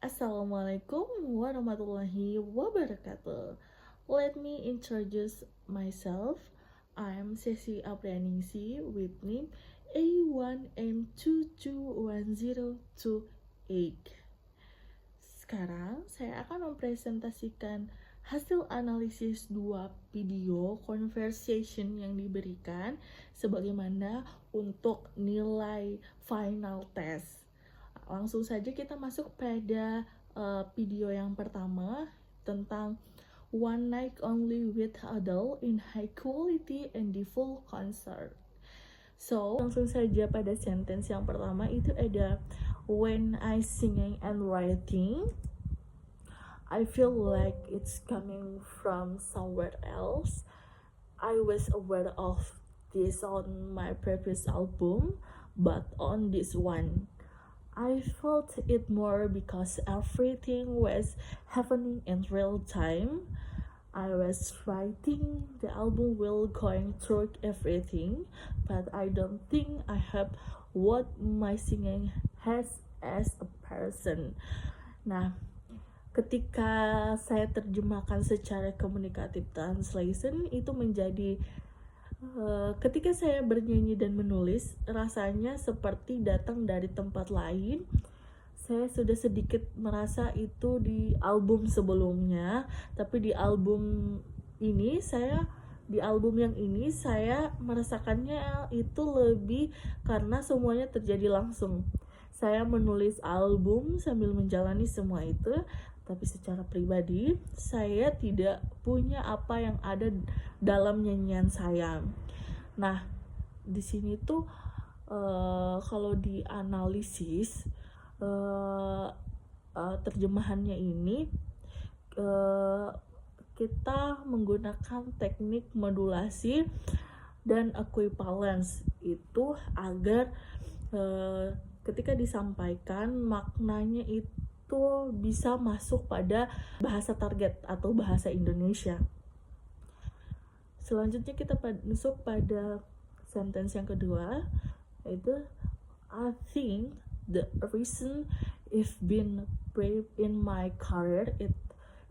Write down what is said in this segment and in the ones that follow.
Assalamualaikum warahmatullahi wabarakatuh. Let me introduce myself. I'm Sesi Aprianingsi with name A1M221028. Sekarang saya akan mempresentasikan hasil analisis dua video conversation yang diberikan sebagaimana untuk nilai final test. Langsung saja kita masuk pada video yang pertama tentang One Night Only with Adele in High Quality and the Full Concert. So, langsung saja pada sentence yang pertama itu ada when I singing and writing, I feel like it's coming from somewhere else. I was aware of this on my previous album, but on this one, I felt it more because everything was happening in real time. I was writing the album while going through everything, but I don't think I have what my singing has as a person. Nah, ketika saya terjemahkan secara communicative translation itu menjadi ketika saya bernyanyi dan menulis, rasanya seperti datang dari tempat lain. Saya sudah sedikit merasa itu di album sebelumnya, tapi di album yang ini saya merasakannya itu lebih karena semuanya terjadi langsung. Saya menulis album sambil menjalani semua itu, tapi secara pribadi saya tidak punya apa yang ada dalam nyanyian saya. Nah, di sini tuh kalau dianalisis terjemahannya ini kita menggunakan teknik modulasi dan equivalence itu agar ketika disampaikan maknanya itu bisa masuk pada bahasa target atau bahasa Indonesia. Selanjutnya kita masuk pada sentence yang kedua, yaitu I think the reason I've been brave in my career it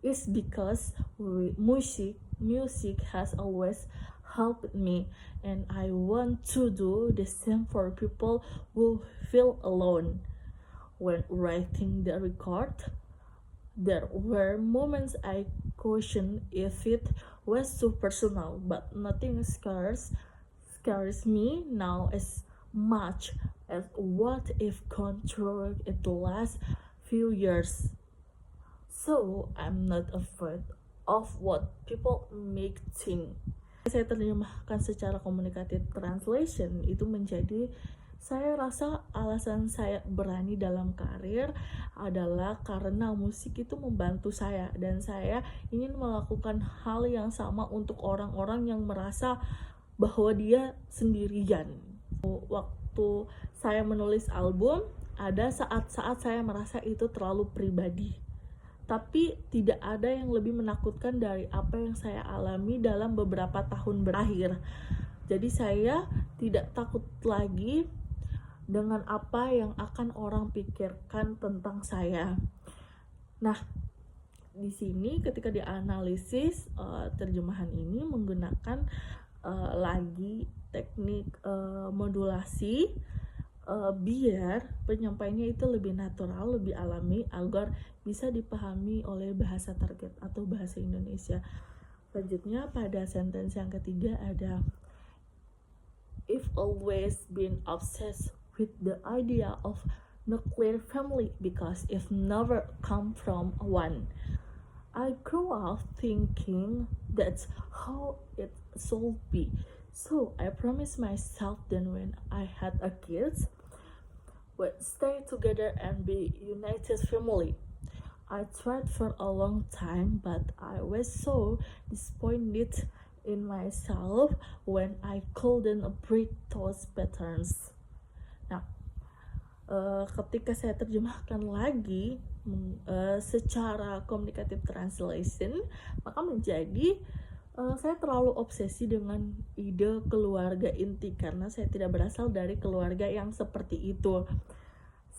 is because music has always helped me, and I want to do the same for people who feel alone. When writing the record, there were moments I questioned if it was too personal, but nothing scares me now as much as what if gone through it the last few years. So I'm not afraid of what people make think. Saya terjemahkan secara communicative translation itu menjadi saya rasa alasan saya berani dalam karir adalah karena musik itu membantu saya dan saya ingin melakukan hal yang sama untuk orang-orang yang merasa bahwa dia sendirian. Waktu saya menulis album, ada saat-saat saya merasa itu terlalu pribadi. Tapi tidak ada yang lebih menakutkan dari apa yang saya alami dalam beberapa tahun berakhir. Jadi saya tidak takut lagi dengan apa yang akan orang pikirkan tentang saya. Nah, di sini ketika dianalisis terjemahan ini menggunakan lagi teknik modulasi biar penyampaiannya itu lebih natural, lebih alami agar bisa dipahami oleh bahasa target atau bahasa Indonesia. Selanjutnya pada sentence yang ketiga ada I've always been obsessed with the idea of nuclear family because it never come from one. I grew up thinking that's how it should be. So I promised myself that when I had a kids, we'd stay together and be united family. I tried for a long time, but I was so disappointed in myself when I couldn't break those patterns. Nah, ketika saya terjemahkan lagi secara communicative translation, maka menjadi saya terlalu obsesi dengan ide keluarga inti karena saya tidak berasal dari keluarga yang seperti itu.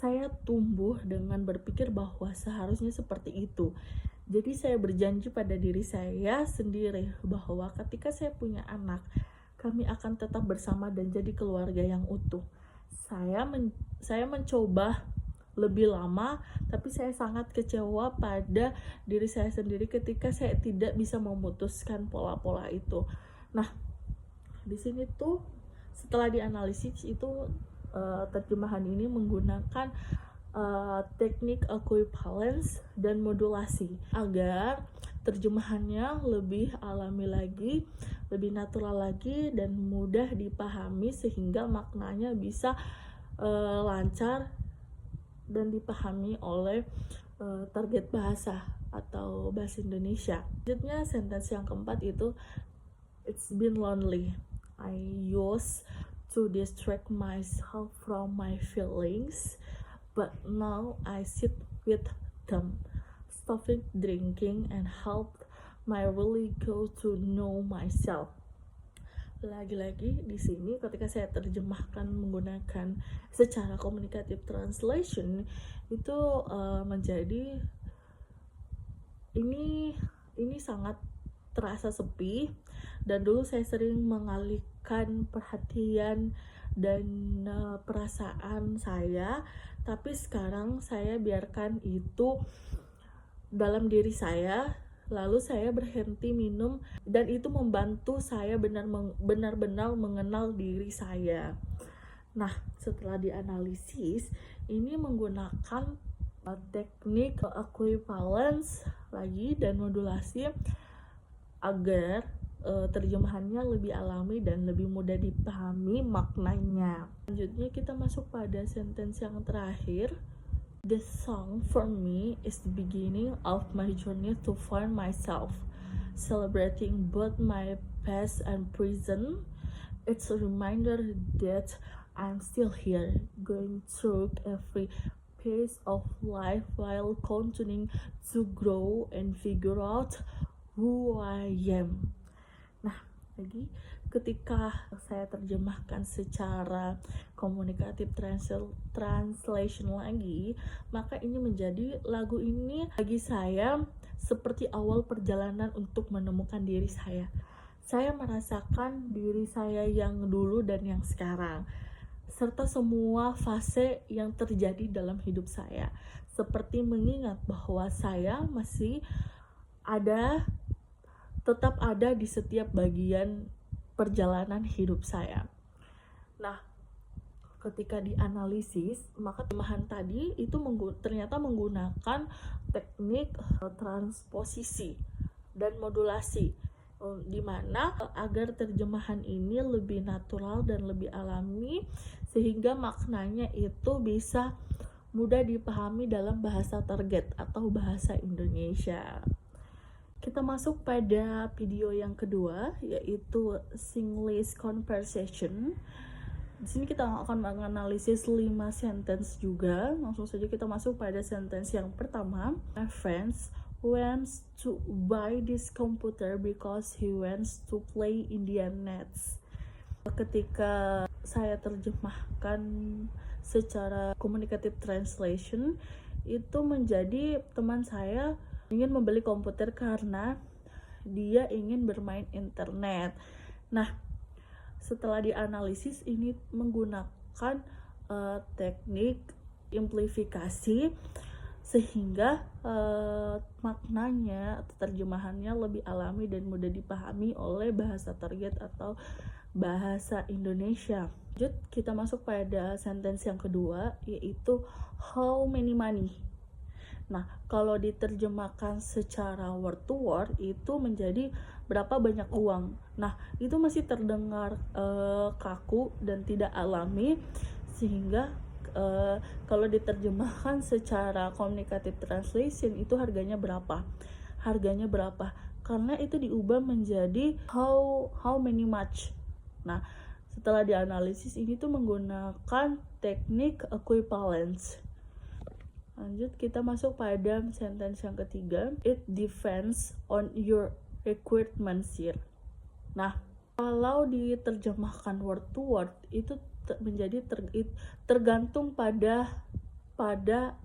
saya tumbuh dengan berpikir bahwa seharusnya seperti itu. Jadi saya berjanji pada diri saya sendiri bahwa ketika saya punya anak, kami akan tetap bersama dan jadi keluarga yang utuh. Saya mencoba lebih lama, tapi saya sangat kecewa pada diri saya sendiri ketika saya tidak bisa memutuskan pola-pola itu. Nah, di sini tuh setelah dianalisis itu terjemahan ini menggunakan teknik equivalence dan modulasi agar terjemahannya lebih alami lagi, lebih natural lagi, dan mudah dipahami sehingga maknanya bisa lancar dan dipahami oleh target bahasa atau bahasa Indonesia. Selanjutnya sentence yang keempat itu, it's been lonely. I used to distract myself from my feelings, but now I sit with them, stopping drinking and help my really go to know myself. Lagi-lagi di sini ketika saya terjemahkan menggunakan secara communicative translation itu menjadi ini sangat terasa sepi, dan dulu saya sering mengalihkan perhatian dan perasaan saya, tapi sekarang saya biarkan itu dalam diri saya. Lalu saya berhenti minum, dan itu membantu saya benar-benar mengenal diri saya. Nah, setelah dianalisis, ini menggunakan teknik equivalence lagi dan modulasi agar terjemahannya lebih alami dan lebih mudah dipahami maknanya. Selanjutnya kita masuk pada sentence yang terakhir. This song for me is the beginning of my journey to find myself, celebrating both my past and present. It's a reminder that I'm still here, going through every phase of life while continuing to grow and figure out who I am. Nah, lagi ketika saya terjemahkan secara communicative translation lagi, maka ini menjadi lagu ini bagi saya seperti awal perjalanan untuk menemukan diri saya. Saya merasakan diri saya yang dulu dan yang sekarang, serta semua fase yang terjadi dalam hidup saya, seperti mengingat bahwa saya masih tetap ada di setiap bagian perjalanan hidup saya. Nah, ketika dianalisis, maka terjemahan tadi itu ternyata menggunakan teknik transposisi dan modulasi, di mana agar terjemahan ini lebih natural dan lebih alami sehingga maknanya itu bisa mudah dipahami dalam bahasa target atau bahasa Indonesia. Kita masuk pada video yang kedua, yaitu Singlish Conversation. Di sini kita akan menganalisis 5 sentence juga. Langsung saja kita masuk pada sentence yang pertama. My friends wants to buy this computer because he wants to play Indian Nets. Ketika saya terjemahkan secara communicative translation, itu menjadi teman saya ingin membeli komputer karena dia ingin bermain internet. Nah, setelah dianalisis ini menggunakan teknik amplifikasi sehingga maknanya atau terjemahannya lebih alami dan mudah dipahami oleh bahasa target atau bahasa Indonesia. Lanjut, kita masuk pada sentence yang kedua, yaitu how many money. Nah, kalau diterjemahkan secara word to word itu menjadi berapa banyak uang. Nah, itu masih terdengar kaku dan tidak alami, sehingga kalau diterjemahkan secara communicative translation itu harganya berapa, karena itu diubah menjadi how many much. Nah, setelah dianalisis ini tuh menggunakan teknik equivalence. Lanjut, kita masuk pada sentence yang ketiga. It depends on your requirements here. Nah, kalau diterjemahkan word to word itu menjadi tergantung pada pada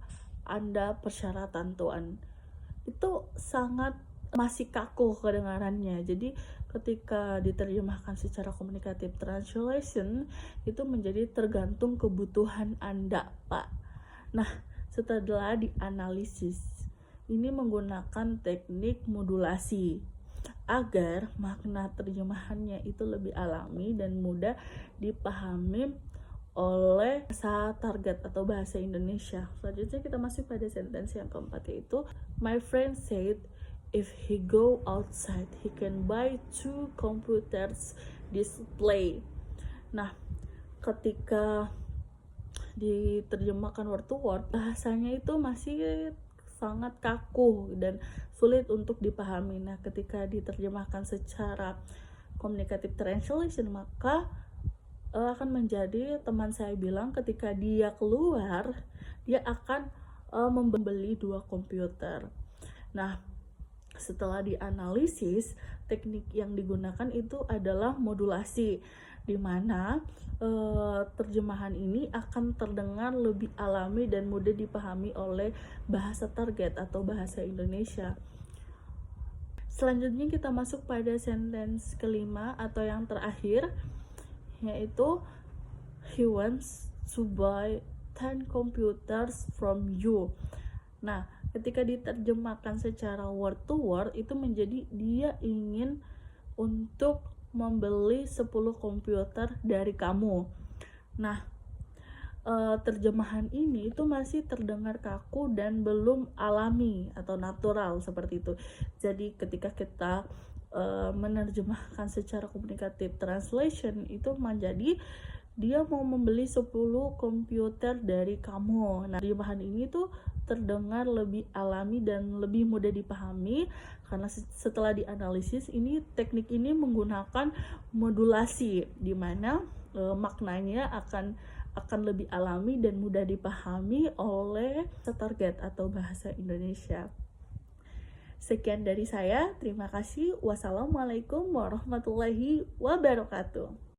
Anda persyaratan tuan. Itu sangat masih kaku kedengarannya. Jadi ketika diterjemahkan secara komunikatif translation itu menjadi tergantung kebutuhan Anda, Pak. Nah, setelah dianalisis, ini menggunakan teknik modulasi agar makna terjemahannya itu lebih alami dan mudah dipahami oleh bahasa target atau bahasa Indonesia. Selanjutnya kita masuk pada sentence yang keempat, yaitu my friend said if he go outside he can buy 2 computers display. Nah, ketika diterjemahkan word to word, bahasanya itu masih sangat kaku dan sulit untuk dipahami. Nah, ketika diterjemahkan secara communicative translation, maka akan menjadi, teman saya bilang, ketika dia keluar dia akan membeli 2 komputer. Nah, setelah dianalisis, teknik yang digunakan itu adalah modulasi, di mana terjemahan ini akan terdengar lebih alami dan mudah dipahami oleh bahasa target atau bahasa Indonesia. Selanjutnya kita masuk pada sentence kelima atau yang terakhir, yaitu he wants to buy 10 computers from you. Nah, ketika diterjemahkan secara word to word itu menjadi dia ingin untuk membeli 10 komputer dari kamu. Nah, terjemahan ini itu masih terdengar kaku dan belum alami atau natural seperti itu. Jadi ketika kita menerjemahkan secara komunikatif translation itu menjadi dia mau membeli 10 komputer dari kamu. Nah, terjemahan ini tuh terdengar lebih alami dan lebih mudah dipahami karena setelah dianalisis ini teknik ini menggunakan modulasi, di mana maknanya akan lebih alami dan mudah dipahami oleh target atau bahasa Indonesia. Sekian dari saya, terima kasih. Wassalamualaikum warahmatullahi wabarakatuh.